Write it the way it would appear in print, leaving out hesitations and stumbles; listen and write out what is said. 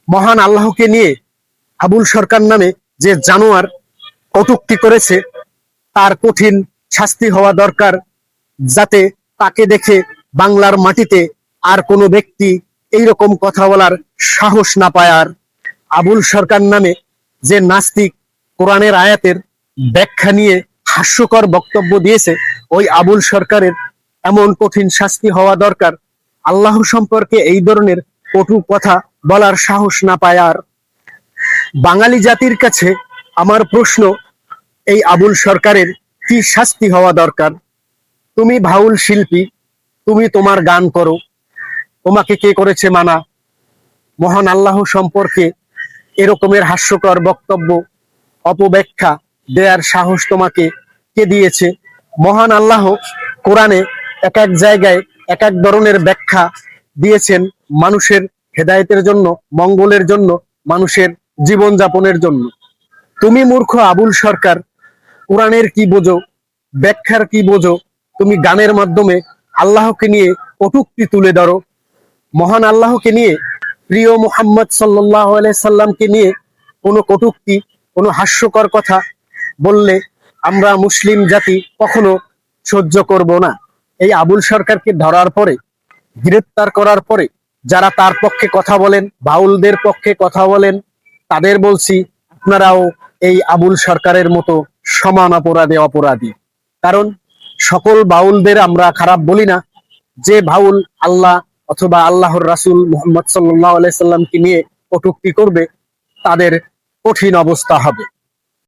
মহান আল্লাহকে নিয়ে আবুল সরকার নামে যে জানোয়ার কটূক্তি করেছে তার কঠিন শাস্তি হওয়া দরকার, যাতে তাকে দেখে বাংলার মাটিতে আর কোনো ব্যক্তি এইরকম কথা বলার সাহস না পায়। আর আবুল সরকার নামে যে নাস্তিক কোরআনের আয়াতের ব্যাখ্যা নিয়ে হাস্যকর বক্তব্য দিয়েছে, ওই আবুল সরকারের এমন কঠিন শাস্তি হওয়া দরকার, আল্লাহ সম্পর্কে এই ধরনের কটু কথা বলার সাহস না পায়। আর বাঙালি জাতির কাছে আমার প্রশ্ন, এই আবুল সরকারের কি শাস্তি হওয়া দরকার? তুমি বাউল শিল্পী, তুমি তোমার গান করো, তোমাকে কে করেছে মানা? মহান আল্লাহ সম্পর্কে এরকমের হাস্যকর বক্তব্য অপব্যাখ্যা দেয়ার সাহস তোমাকে কে দিয়েছে? মহান আল্লাহ কোরআনে এক এক জায়গায় এক এক ধরনের ব্যাখ্যা দিয়েছেন মানুষের হেদায়েতের জন্য, মঙ্গলের জন্য, মানুষের জীবন যাপনের জন্য। তুমি মূর্খ আবুল সরকার, কোরআনের কি বোঝো, ব্যাখ্যার কি বোঝো? তুমি গানের মাধ্যমে আল্লাহকে নিয়ে কটূক্তি তুলে ধরো। মহান আল্লাহকে নিয়ে, প্রিয় মুহাম্মদ সাল্লাল্লাহু আলাইহি সাল্লামকে নিয়ে কোনো কটূক্তি, কোনো হাস্যকর কথা বললে আমরা মুসলিম জাতি কখনো সহ্য করব না। এই আবুল সরকারকে ধরার পরে, গ্রেফতার করার পরে যারা তার পক্ষে কথা বলেন, বাউলদের পক্ষে কথা বলেন, তাদের বলছি আপনারাও এই আবুল সরকারের মতো সমান অপরাধী। কারণ সকল বাউলদের আমরা খারাপ বলি না, যে বাউল আল্লাহ অথবা আল্লাহর রাসূল মুহাম্মদ সাল্লাল্লাহু আলাইহি সাল্লামকে নিয়ে কটূক্তি করবে তাদের কঠিন অবস্থা হবে।